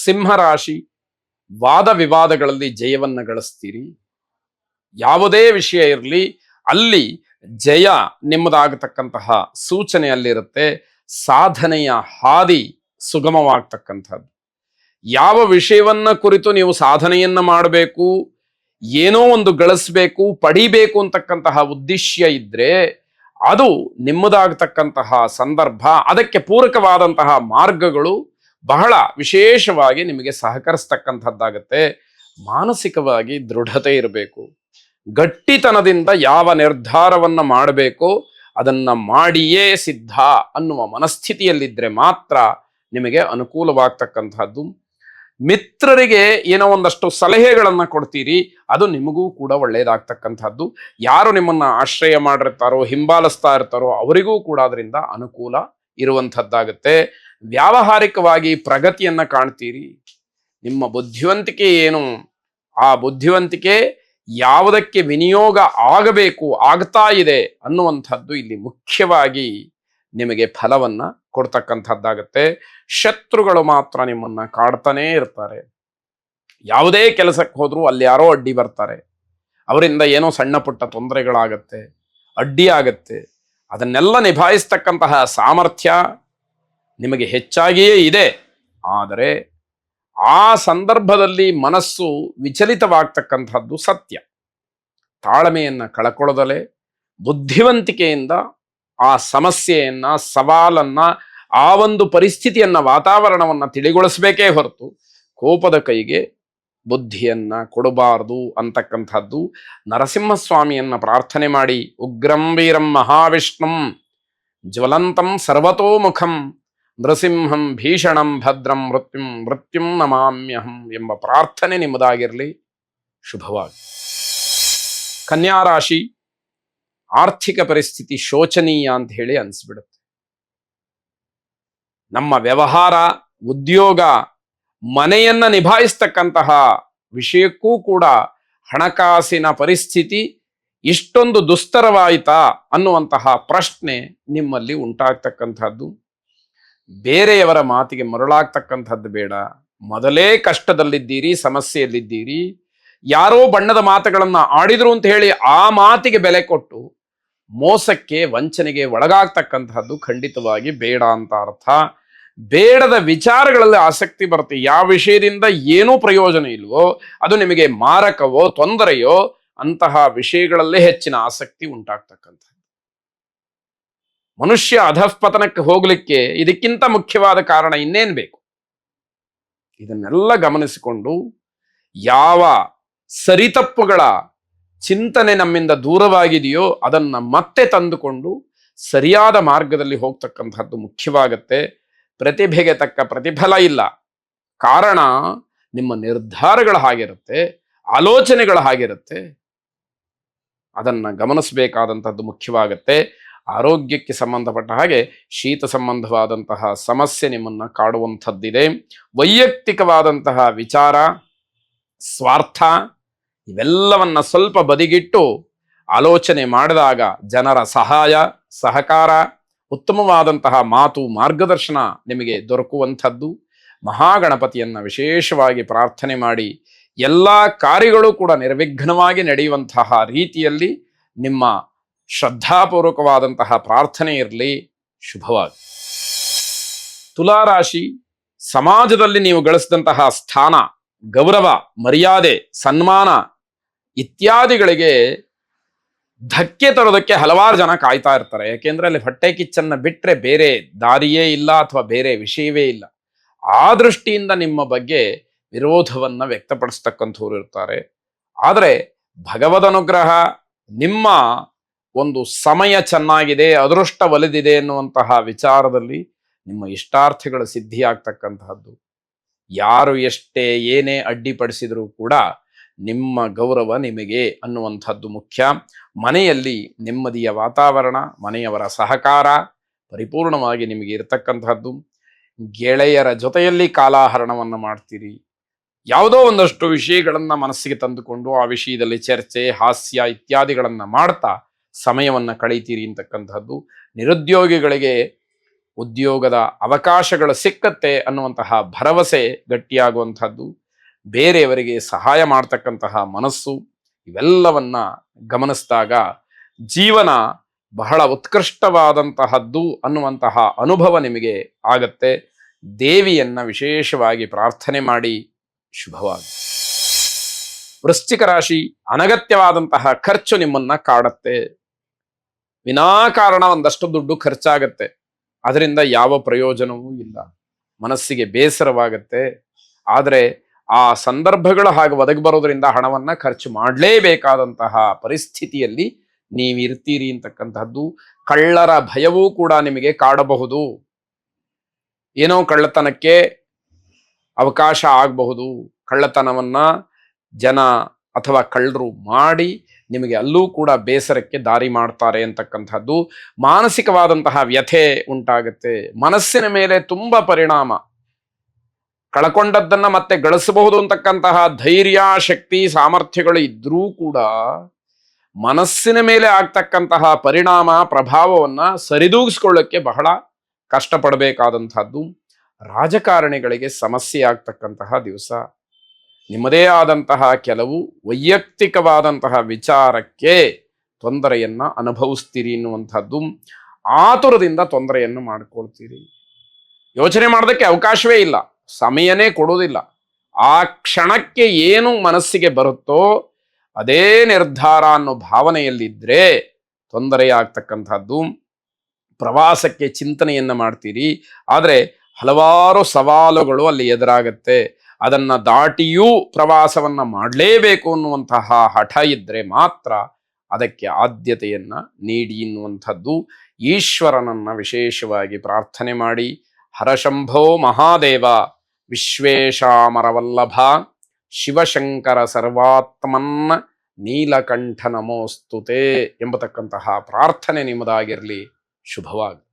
ಸಿಂಹರಾಶಿ, ವಾದ ವಿವಾದಗಳಲ್ಲಿ ಜಯವನ್ನು ಗಳಿಸ್ತೀರಿ. ಯಾವುದೇ ವಿಷಯ ಇರಲಿ ಅಲ್ಲಿ ಜಯ ನಿಮ್ಮದಾಗತಕ್ಕಂತಹ ಸೂಚನೆ ಅಲ್ಲಿರುತ್ತೆ. ಸಾಧನೆಯ ಹಾದಿ ಸುಗಮವಾಗ್ತಕ್ಕಂಥದ್ದು. ಯಾವ ವಿಷಯವನ್ನ ಕುರಿತು ನೀವು ಸಾಧನೆಯನ್ನ ಮಾಡಬೇಕು, ಏನೋ ಒಂದು ಗಳಿಸ್ಬೇಕು, ಪಡಿಬೇಕು ಅಂತಕ್ಕಂತಹ ಉದ್ದೇಶ ಇದ್ರೆ ಅದು ನಿಮ್ಮದಾಗತಕ್ಕಂತಹ ಸಂದರ್ಭ, ಅದಕ್ಕೆ ಪೂರಕವಾದಂತಹ ಮಾರ್ಗಗಳು ಬಹಳ ವಿಶೇಷವಾಗಿ ನಿಮಗೆ ಸಹಕರಿಸ್ತಕ್ಕಂಥದ್ದಾಗತ್ತೆ. ಮಾನಸಿಕವಾಗಿ ದೃಢತೆ ಇರಬೇಕು. ಗಟ್ಟಿತನದಿಂದ ಯಾವ ನಿರ್ಧಾರವನ್ನ ಮಾಡಬೇಕೋ ಅದನ್ನ ಮಾಡಿಯೇ ಸಿದ್ಧ ಅನ್ನುವ ಮನಸ್ಥಿತಿಯಲ್ಲಿದ್ರೆ ಮಾತ್ರ ನಿಮಗೆ ಅನುಕೂಲವಾಗ್ತಕ್ಕಂಥದ್ದು. ಮಿತ್ರರಿಗೆ ಏನೋ ಒಂದಷ್ಟು ಸಲಹೆಗಳನ್ನ ಕೊಡ್ತೀರಿ, ಅದು ನಿಮಗೂ ಕೂಡ ಒಳ್ಳೆಯದಾಗ್ತಕ್ಕಂಥದ್ದು. ಯಾರು ನಿಮ್ಮನ್ನ ಆಶ್ರಯ ಮಾಡಿರ್ತಾರೋ, ಹಿಂಬಾಲಿಸ್ತಾ ಇರ್ತಾರೋ ಅವರಿಗೂ ಕೂಡ ಅದರಿಂದ ಅನುಕೂಲ ಇರುವಂಥದ್ದಾಗತ್ತೆ. ವ್ಯಾವಹಾರಿಕವಾಗಿ ಪ್ರಗತಿಯನ್ನ ಕಾಣ್ತೀರಿ. ನಿಮ್ಮ ಬುದ್ಧಿವಂತಿಕೆ ಏನು, ಆ ಬುದ್ಧಿವಂತಿಕೆ ಯಾವುದಕ್ಕೆ ವಿನಿಯೋಗ ಆಗಬೇಕು, ಆಗ್ತಾ ಇದೆ ಅನ್ನುವಂಥದ್ದು ಇಲ್ಲಿ ಮುಖ್ಯವಾಗಿ ನಿಮಗೆ ಫಲವನ್ನ ಕೊಡ್ತಕ್ಕಂಥದ್ದಾಗತ್ತೆ. ಶತ್ರುಗಳು ಮಾತ್ರ ನಿಮ್ಮನ್ನ ಕಾಡ್ತಾನೇ ಇರ್ತಾರೆ. ಯಾವುದೇ ಕೆಲಸಕ್ಕೆ ಹೋದ್ರೂ ಅಲ್ಲಿ ಯಾರೋ ಅಡ್ಡಿ ಬರ್ತಾರೆ. ಅವರಿಂದ ಏನೋ ಸಣ್ಣ ಪುಟ್ಟ ತೊಂದರೆಗಳಾಗತ್ತೆ, ಅಡ್ಡಿ ಆಗತ್ತೆ. ಅದನ್ನೆಲ್ಲ ನಿಭಾಯಿಸ್ತಕ್ಕಂತಹ ಸಾಮರ್ಥ್ಯ ನಿಮಗೆ ಹೆಚ್ಚಾಗಿಯೇ ಇದೆ. ಆದರೆ ಆ ಸಂದರ್ಭದಲ್ಲಿ ಮನಸ್ಸು ವಿಚಲಿತವಾಗ್ತಕ್ಕಂಥದ್ದು ಸತ್ಯ. ತಾಳ್ಮೆಯನ್ನ ಕಳ್ಕೊಳ್ಳದಲೇ ಬುದ್ಧಿವಂತಿಕೆಯಿಂದ ಆ ಸಮಸ್ಯೆಯನ್ನ, ಸವಾಲನ್ನ, ಆ ಒಂದು ಪರಿಸ್ಥಿತಿಯನ್ನ, ವಾತಾವರಣವನ್ನ ತಿಳಿಗೊಳಿಸಬೇಕೇ ಹೊರತು ಕೋಪದ ಕೈಗೆ ಬುದ್ಧಿಯನ್ನ ಕೊಡಬಾರದು ಅಂತಕ್ಕಂಥದ್ದು. ನರಸಿಂಹಸ್ವಾಮಿಯನ್ನ ಪ್ರಾರ್ಥನೆ ಮಾಡಿ, ಉಗ್ರಂ ವೀರಂ ಮಹಾವಿಷ್ಣುಂ ಜ್ವಲಂತಂ ಸರ್ವತೋಮುಖಂ ನೃಸಿಂಹಂ ಭೀಷಣಂ ಭದ್ರಂ ಮೃತ್ಯುಂ ನಮಾಮ್ಯಹಂ ಎಂಬ ಪ್ರಾರ್ಥನೆ ನಿಮ್ಮದಾಗಿರಲಿ. ಶುಭವಾಗಿ. ಕನ್ಯಾ ರಾಶಿ, ಆರ್ಥಿಕ ಪರಿಸ್ಥಿತಿ ಶೋಚನೀಯ ಅಂತ ಹೇಳಿ ಅನಿಸ್ಬಿಡುತ್ತೆ. ನಮ್ಮ ವ್ಯವಹಾರ, ಉದ್ಯೋಗ, ಮನೆಯನ್ನ ನಿಭಾಯಿಸ್ತಕ್ಕಂತಹ ವಿಷಯಕ್ಕೂ ಕೂಡ ಹಣಕಾಸಿನ ಪರಿಸ್ಥಿತಿ ಇಷ್ಟೊಂದು ದುಸ್ತರವಾಯಿತಾ ಅನ್ನುವಂತಹ ಪ್ರಶ್ನೆ ನಿಮ್ಮಲ್ಲಿ ಉಂಟಾಗ್ತಕ್ಕಂಥದ್ದು. ಬೇರೆಯವರ ಮಾತಿಗೆ ಮರಳಾಗ್ತಕ್ಕಂಥದ್ದು ಬೇಡ. ಮೊದಲೇ ಕಷ್ಟದಲ್ಲಿದ್ದೀರಿ, ಸಮಸ್ಯೆಯಲ್ಲಿದ್ದೀರಿ. ಯಾರೋ ಬಣ್ಣದ ಮಾತುಗಳನ್ನ ಆಡಿದ್ರು ಅಂತ ಹೇಳಿ ಆ ಮಾತಿಗೆ ಬೆಲೆ ಕೊಟ್ಟು ಮೋಸಕ್ಕೆ, ವಂಚನೆಗೆ ಒಳಗಾಗ್ತಕ್ಕಂಥದ್ದು ಖಂಡಿತವಾಗಿ ಬೇಡ ಅಂತ ಅರ್ಥ. ಬೇಡದ ವಿಚಾರಗಳಲ್ಲಿ ಆಸಕ್ತಿ ಬರುತ್ತೆ. ಯಾವ ವಿಷಯದಿಂದ ಏನೂ ಪ್ರಯೋಜನ ಇಲ್ವೋ, ಅದು ನಿಮಗೆ ಮಾರಕವೋ ತೊಂದರೆಯೋ, ಅಂತಹ ವಿಷಯಗಳಲ್ಲೇ ಹೆಚ್ಚಿನ ಆಸಕ್ತಿ ಉಂಟಾಗ್ತಕ್ಕಂಥದ್ದು. ಮನುಷ್ಯ ಅಧಃಪತನಕ್ಕೆ ಹೋಗ್ಲಿಕ್ಕೆ ಇದಕ್ಕಿಂತ ಮುಖ್ಯವಾದ ಕಾರಣ ಇನ್ನೇನ್ ಬೇಕು? ಇದನ್ನೆಲ್ಲ ಗಮನಿಸಿಕೊಂಡು ಯಾವ ಸರಿತಪ್ಪುಗಳ ಚಿಂತನೆ ನಮ್ಮಿಂದ ದೂರವಾಗಿದೆಯೋ ಅದನ್ನ ಮತ್ತೆ ತಂದುಕೊಂಡು ಸರಿಯಾದ ಮಾರ್ಗದಲ್ಲಿ ಹೋಗ್ತಕ್ಕಂಥದ್ದು ಮುಖ್ಯವಾಗತ್ತೆ. ಪ್ರತಿಭೆಗೆ ತಕ್ಕ ಪ್ರತಿಫಲ ಇಲ್ಲ. ಕಾರಣ ನಿಮ್ಮ ನಿರ್ಧಾರಗಳ ಹಾಗಿರುತ್ತೆ, ಆಲೋಚನೆಗಳ ಹಾಗಿರುತ್ತೆ. ಅದನ್ನ ಗಮನಿಸಬೇಕಾದಂಥದ್ದು ಮುಖ್ಯವಾಗತ್ತೆ. ಆರೋಗ್ಯಕ್ಕೆ ಸಂಬಂಧಪಟ್ಟ ಹಾಗೆ ಶೀತ ಸಂಬಂಧವಾದಂತಹ ಸಮಸ್ಯೆ ನಿಮ್ಮನ್ನ ಕಾಡುವಂಥದ್ದಿದೆ. ವೈಯಕ್ತಿಕವಾದಂತಹ ವಿಚಾರ, ಸ್ವಾರ್ಥ ಇವೆಲ್ಲವನ್ನ ಸ್ವಲ್ಪ ಬದಿಗಿಟ್ಟು ಆಲೋಚನೆ ಮಾಡಿದಾಗ ಜನರ ಸಹಾಯ, ಸಹಕಾರ, ಉತ್ತಮವಾದಂತಹ ಮಾತು, ಮಾರ್ಗದರ್ಶನ ನಿಮಗೆ ದೊರಕುವಂಥದ್ದು. ಮಹಾಗಣಪತಿಯನ್ನ ವಿಶೇಷವಾಗಿ ಪ್ರಾರ್ಥನೆ ಮಾಡಿ ಎಲ್ಲ ಕಾರ್ಯಗಳು ಕೂಡ ನಿರ್ವಿಘ್ನವಾಗಿ ನಡೆಯುವಂತಹ ರೀತಿಯಲ್ಲಿ ನಿಮ್ಮ ಶ್ರದ್ಧಾಪೂರ್ವಕವಾದಂತಹ ಪ್ರಾರ್ಥನೆ ಇರಲಿ. ಶುಭವಾಗಿ. ತುಲಾರಾಶಿ, ಸಮಾಜದಲ್ಲಿ ನೀವು ಗಳಿಸಿದಂತಹ ಸ್ಥಾನ, ಗೌರವ, ಮರ್ಯಾದೆ, ಸನ್ಮಾನ ಇತ್ಯಾದಿಗಳಿಗೆ ಧಕ್ಕೆ ತರೋದಕ್ಕೆ ಹಲವಾರು ಜನ ಕಾಯ್ತಾ ಇರ್ತಾರೆ. ಯಾಕೆಂದ್ರೆ ಅಲ್ಲಿ ಹೊಟ್ಟೆ ಕಿಚ್ಚನ್ನ ಬಿಟ್ರೆ ಬೇರೆ ದಾರಿಯೇ ಇಲ್ಲ ಅಥವಾ ಬೇರೆ ವಿಷಯವೇ ಇಲ್ಲ. ಆ ದೃಷ್ಟಿಯಿಂದ ನಿಮ್ಮ ಬಗ್ಗೆ ವಿರೋಧವನ್ನ ವ್ಯಕ್ತಪಡಿಸ್ತಕ್ಕಂಥವ್ರು ಇರ್ತಾರೆ. ಆದರೆ ಭಗವದ್ ಅನುಗ್ರಹ, ನಿಮ್ಮ ಒಂದು ಸಮಯ ಚೆನ್ನಾಗಿದೆ, ಅದೃಷ್ಟ ಒಲಿದಿದೆ ಎನ್ನುವಂತಹ ವಿಚಾರದಲ್ಲಿ ನಿಮ್ಮ ಇಷ್ಟಾರ್ಥಗಳು ಸಿದ್ಧಿಯಾಗ್ತಕ್ಕಂತಹದ್ದು. ಯಾರು ಎಷ್ಟೇ ಏನೇ ಅಡ್ಡಿಪಡಿಸಿದರೂ ಕೂಡ ನಿಮ್ಮ ಗೌರವ ನಿಮಗೆ ಅನ್ನುವಂಥದ್ದು ಮುಖ್ಯ. ಮನೆಯಲ್ಲಿ ನೆಮ್ಮದಿಯ ವಾತಾವರಣ, ಮನೆಯವರ ಸಹಕಾರ ಪರಿಪೂರ್ಣವಾಗಿ ನಿಮಗೆ ಇರತಕ್ಕಂತಹದ್ದು. ಗೆಳೆಯರ ಜೊತೆಯಲ್ಲಿ ಕಾಲಹರಣವನ್ನು ಮಾಡ್ತೀರಿ. ಯಾವುದೋ ಒಂದಷ್ಟು ವಿಷಯಗಳನ್ನ ಮನಸ್ಸಿಗೆ ತಂದುಕೊಂಡು ಆ ವಿಷಯದಲ್ಲಿ ಚರ್ಚೆ, ಹಾಸ್ಯ ಇತ್ಯಾದಿಗಳನ್ನ ಮಾಡ್ತಾ ಸಮಯವನ್ನ ಕಳೀತೀರಿ ಅಂತಕ್ಕಂಥದ್ದು. ನಿರುದ್ಯೋಗಿಗಳಿಗೆ ಉದ್ಯೋಗದ ಅವಕಾಶಗಳು ಸಿಕ್ಕತ್ತೆ ಅನ್ನುವಂತಹ ಭರವಸೆ ಗಟ್ಟಿಯಾಗುವಂಥದ್ದು, ಬೇರೆಯವರಿಗೆ ಸಹಾಯ ಮಾಡ್ತಕ್ಕಂತಹ ಮನಸ್ಸು, ಇವೆಲ್ಲವನ್ನ ಗಮನಿಸಿದಾಗ ಜೀವನ ಬಹಳ ಉತ್ಕೃಷ್ಟವಾದಂತಹದ್ದು ಅನ್ನುವಂತಹ ಅನುಭವ ನಿಮಗೆ ಆಗತ್ತೆ. ದೇವಿಯನ್ನ ವಿಶೇಷವಾಗಿ ಪ್ರಾರ್ಥನೆ ಮಾಡಿ. ಶುಭವಾಗಿ. ವೃಶ್ಚಿಕ ರಾಶಿ, ಅನಗತ್ಯವಾದಂತಹ ಖರ್ಚು ನಿಮ್ಮನ್ನ ಕಾಡತ್ತೆ. ವಿನಾಕಾರಣ ಒಂದಷ್ಟು ದುಡ್ಡು ಖರ್ಚಾಗತ್ತೆ, ಅದರಿಂದ ಯಾವ ಪ್ರಯೋಜನವೂ ಇಲ್ಲ, ಮನಸ್ಸಿಗೆ ಬೇಸರವಾಗತ್ತೆ. ಆದರೆ ಆ ಸಂದರ್ಭಗಳು ಹಾಗೆ ಒದಗಿ ಬರೋದ್ರಿಂದ ಹಣವನ್ನ ಖರ್ಚು ಮಾಡಲೇಬೇಕಾದಂತಹ ಪರಿಸ್ಥಿತಿಯಲ್ಲಿ ನೀವಿರ್ತೀರಿ ಅಂತಕ್ಕಂತಹದ್ದು. ಕಳ್ಳರ ಭಯವೂ ಕೂಡ ನಿಮಗೆ ಕಾಡಬಹುದು. ಏನೋ ಕಳ್ಳತನಕ್ಕೆ ಅವಕಾಶ ಆಗಬಹುದು. ಕಳ್ಳತನವನ್ನ ಜನ ಅಥವಾ ಕಳ್ಳರು ಮಾಡಿ ನಿಮಗೆ ಅಲ್ಲೂ ಕೂಡ ಬೇಸರಕ್ಕೆ ದಾರಿ ಮಾಡ್ತಾರೆ ಅಂತಕ್ಕಂಥದ್ದು. ಮಾನಸಿಕವಾದಂತಹ ವ್ಯಥೆ ಉಂಟಾಗುತ್ತೆ. ಮನಸ್ಸಿನ ಮೇಲೆ ತುಂಬಾ ಪರಿಣಾಮ. ಕಳ್ಕೊಂಡದ್ದನ್ನ ಮತ್ತೆ ಗಳಿಸಬಹುದು ಅಂತಕ್ಕಂತಹ ಧೈರ್ಯ, ಶಕ್ತಿ, ಸಾಮರ್ಥ್ಯಗಳು ಇದ್ರೂ ಕೂಡ ಮನಸ್ಸಿನ ಮೇಲೆ ಆಗ್ತಕ್ಕಂತಹ ಪರಿಣಾಮ, ಪ್ರಭಾವವನ್ನ ಸರಿದೂಗಿಸ್ಕೊಳ್ಳಕ್ಕೆ ಬಹಳ ಕಷ್ಟಪಡಬೇಕಾದಂತಹದ್ದು. ರಾಜಕಾರಣಿಗಳಿಗೆ ಸಮಸ್ಯೆ ಆಗ್ತಕ್ಕಂತಹ ದಿವಸ. ನಿಮ್ಮದೇ ಆದಂತಹ ಕೆಲವು ವೈಯಕ್ತಿಕವಾದಂತಹ ವಿಚಾರಕ್ಕೆ ತೊಂದರೆಯನ್ನ ಅನುಭವಿಸ್ತೀರಿ ಎನ್ನುವಂಥದ್ದು. ಆತುರದಿಂದ ತೊಂದರೆಯನ್ನು ಮಾಡಿಕೊಳ್ತೀರಿ. ಯೋಚನೆ ಮಾಡೋದಕ್ಕೆ ಅವಕಾಶವೇ ಇಲ್ಲ, ಸಮಯನೇ ಕೊಡೋದಿಲ್ಲ. ಆ ಕ್ಷಣಕ್ಕೆ ಏನು ಮನಸ್ಸಿಗೆ ಬರುತ್ತೋ ಅದೇ ನಿರ್ಧಾರ ಅನ್ನೋ ಭಾವನೆಯಲ್ಲಿದ್ದರೆ ತೊಂದರೆಯಾಗ್ತಕ್ಕಂಥದ್ದು. ಪ್ರವಾಸಕ್ಕೆ ಚಿಂತನೆಯನ್ನ ಮಾಡ್ತೀರಿ, ಆದರೆ ಹಲವಾರು ಸವಾಲುಗಳು ಅಲ್ಲಿ ಎದುರಾಗತ್ತೆ. ಅದನ್ನ ದಾಟಿಯೂ ಪ್ರವಾಸವನ್ನ ಮಾಡಲೇಬೇಕು ಅನ್ನುವಂತಹ ಹಠ ಇದ್ರೆ ಮಾತ್ರ ಅದಕ್ಕೆ ಆದ್ಯತೆಯನ್ನ ನೀಡಿ ಎನ್ನುವಂಥದ್ದು. ಈಶ್ವರನನ್ನ ವಿಶೇಷವಾಗಿ ಪ್ರಾರ್ಥನೆ ಮಾಡಿ. ಹರಶಂಭೋ ಮಹಾದೇವ ವಿಶ್ವೇಶಾಮರವಲ್ಲಭ ಶಿವಶಂಕರ ಸರ್ವಾತ್ಮನ್ ನೀಲಕಂಠ ನಮೋಸ್ತುತೆ ಎಂಬತಕ್ಕಂತಹ ಪ್ರಾರ್ಥನೆ ನಿಮ್ಮದಾಗಿರಲಿ. ಶುಭವಾಗಿ.